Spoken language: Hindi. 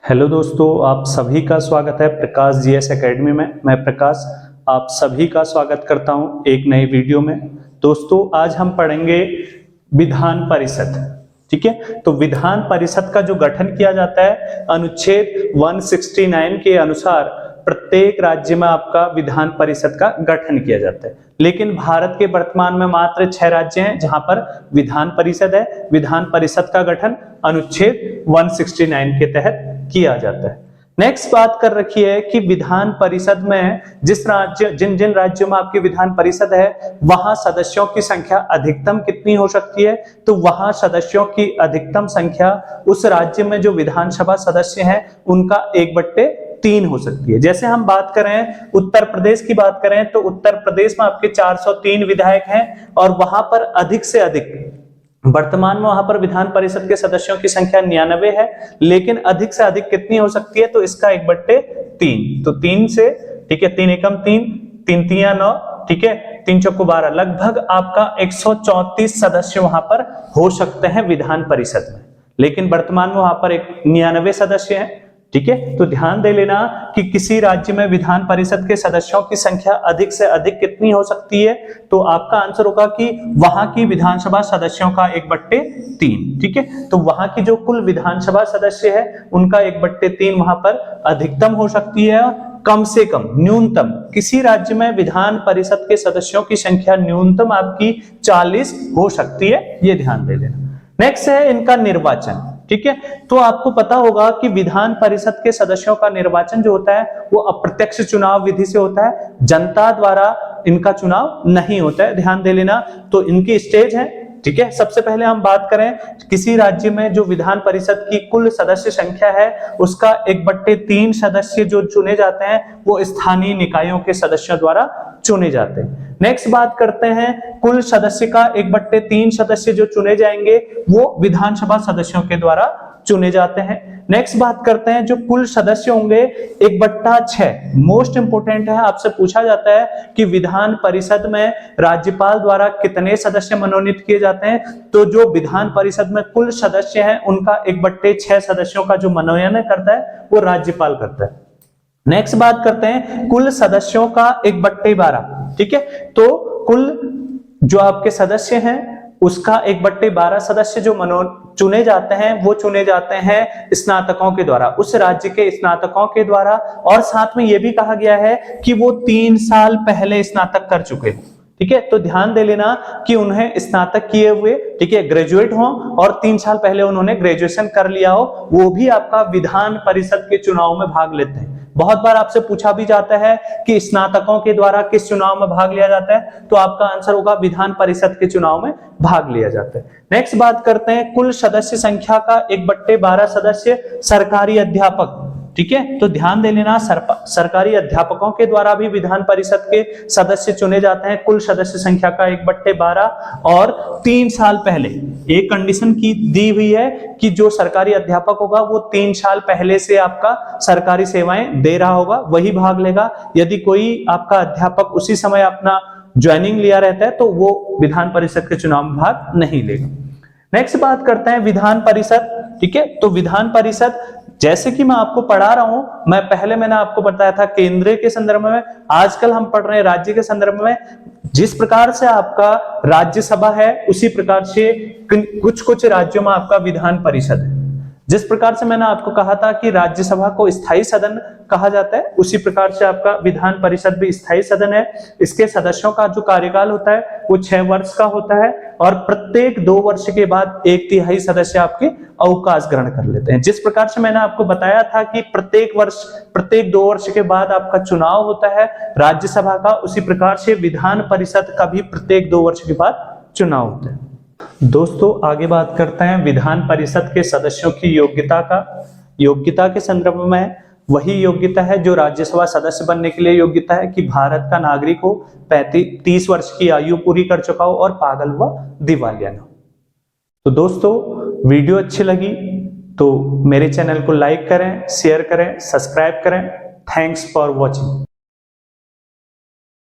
हेलो दोस्तों, आप सभी का स्वागत है प्रकाश जीएस एकेडमी में। मैं प्रकाश आप सभी का स्वागत करता हूं एक नए वीडियो में। दोस्तों, आज हम पढ़ेंगे विधान परिषद। ठीक है, तो विधान परिषद का जो गठन किया जाता है अनुच्छेद 169 के अनुसार प्रत्येक राज्य में आपका विधान परिषद का गठन किया जाता है। लेकिन भारत के वर्तमान में मात्र 6 राज्य हैं जहां पर विधान परिषद है। विधान परिषद का गठन अनुच्छेद 169 के तहत किया जाता है। नेक्स्ट बात कर रखी है कि विधान परिषद में जिन जिन राज्यों में आपकी विधान परिषद है वहां सदस्यों की संख्या अधिकतम कितनी हो सकती है। तो वहां सदस्यों की अधिकतम संख्या उस राज्य में जो विधानसभा सदस्य हैं उनका 1/3 हो सकती है। जैसे हम बात करें उत्तर प्रदेश की बात करें तो उत्तर प्रदेश में आपके 403 विधायक हैं और वहां पर अधिक से अधिक वर्तमान में वहां पर विधान परिषद के सदस्यों की संख्या 99 है, लेकिन अधिक से अधिक कितनी हो सकती है। तो इसका 1/3, तो 3 से, ठीक है, 3 एकम 3, 3 तिया 9, ठीक है, 3 चौको 12, लगभग आपका 134 सदस्य वहां पर हो सकते हैं विधान परिषद में। लेकिन वर्तमान में वहां पर 99 सदस्य हैं। ठीक है, तो ध्यान दे लेना कि किसी राज्य में विधान परिषद के सदस्यों की संख्या अधिक से अधिक कितनी हो सकती है। तो आपका आंसर होगा कि वहां की विधानसभा सदस्यों का 1/3। ठीक है, तो वहां की जो कुल विधानसभा सदस्य है उनका 1/3 वहां पर अधिकतम हो सकती है। कम से कम न्यूनतम किसी राज्य में विधान परिषद के सदस्यों की संख्या न्यूनतम आपकी 40 हो सकती है, ये ध्यान दे लेना। नेक्स्ट है इनका निर्वाचन। ठीक है, तो आपको पता होगा कि विधान परिषद के सदस्यों का निर्वाचन जो होता है वो अप्रत्यक्ष चुनाव विधि से होता है, जनता द्वारा इनका चुनाव नहीं होता है, ध्यान दे लेना। तो इनकी स्टेज है। ठीक है, सबसे पहले हम बात करें किसी राज्य में जो विधान परिषद की कुल सदस्य संख्या है उसका 1/3 सदस्य जो चुने जाते हैं वो स्थानीय निकायों के सदस्यों द्वारा चुने जाते हैं। नेक्स्ट बात करते हैं कुल सदस्य का 1/3 सदस्य जो चुने जाएंगे वो विधानसभा सदस्यों के द्वारा चुने जाते हैं। नेक्स्ट बात करते हैं जो कुल सदस्य होंगे 1/6। मोस्ट इंपोर्टेंट है, आपसे पूछा जाता है कि विधान परिषद में राज्यपाल द्वारा कितने सदस्य मनोनीत किए जाते हैं। तो जो विधान परिषद में कुल सदस्य हैं उनका 1/6 सदस्यों का जो मनोनयन करता है वो राज्यपाल करता है। नेक्स्ट बात करते हैं कुल सदस्यों का 1/12। ठीक है, तो कुल जो आपके सदस्य हैं उसका 1/12 सदस्य जो चुने जाते हैं वो चुने जाते हैं स्नातकों के द्वारा, उस राज्य के स्नातकों के द्वारा। और साथ में यह भी कहा गया है कि वो 3 साल पहले स्नातक कर चुके हैं। ठीक है, तो ध्यान दे लेना कि उन्हें स्नातक किए हुए, ठीक है, ग्रेजुएट हो और 3 साल पहले उन्होंने ग्रेजुएशन कर लिया हो, वो भी आपका विधान परिषद के चुनाव में भाग लेते हैं। बहुत बार आपसे पूछा भी जाता है कि स्नातकों के द्वारा किस चुनाव में भाग लिया जाता है, तो आपका आंसर होगा विधान परिषद के चुनाव में भाग लिया जाता है। नेक्स्ट बात करते हैं कुल सदस्य संख्या का 1/12 सदस्य सरकारी अध्यापक। ठीक है, तो ध्यान दे लेना सरकारी अध्यापकों के द्वारा भी विधान परिषद के सदस्य चुने जाते हैं। कुल सदस्य संख्या का 1/12 और 3 साल पहले एक कंडीशन की दी हुई है कि जो सरकारी अध्यापक होगा वो 3 साल पहले से आपका सरकारी सेवाएं दे रहा होगा, वही भाग लेगा। यदि कोई आपका अध्यापक उसी समय अपना ज्वाइनिंग लिया रहता है तो वो विधान परिषद के चुनाव में भाग नहीं लेगा। नेक्स्ट बात करते हैं विधान परिषद। ठीक है, तो विधान परिषद जैसे कि मैं आपको पढ़ा रहा हूं, मैंने आपको बताया था केंद्र के संदर्भ में, आजकल हम पढ़ रहे हैं राज्य के संदर्भ में। जिस प्रकार से आपका राज्यसभा है उसी प्रकार से कुछ राज्यों में आपका विधान परिषद है। जिस प्रकार से मैंने आपको कहा था कि राज्यसभा को स्थायी सदन कहा जाता है, उसी प्रकार से आपका विधान परिषद भी स्थायी सदन है। इसके सदस्यों का जो कार्यकाल होता है वो 6 वर्ष का होता है और प्रत्येक 2 वर्ष के बाद 1/3 सदस्य आपके अवकाश ग्रहण कर लेते हैं। जिस प्रकार से मैंने आपको बताया था कि प्रत्येक 2 वर्ष के बाद आपका चुनाव होता है राज्यसभा का, उसी प्रकार से विधान परिषद का भी प्रत्येक 2 वर्ष के बाद चुनाव होता है। दोस्तों, आगे बात करते हैं विधान परिषद के सदस्यों की योग्यता के संदर्भ में वही योग्यता है जो राज्यसभा सदस्य बनने के लिए योग्यता है कि भारत का नागरिक हो, 30 वर्ष की आयु पूरी कर चुका हो और पागल व दिवालिया न हो। तो दोस्तों, वीडियो अच्छी लगी तो मेरे चैनल को लाइक करें, शेयर करें, सब्सक्राइब करें। Thanks for watching.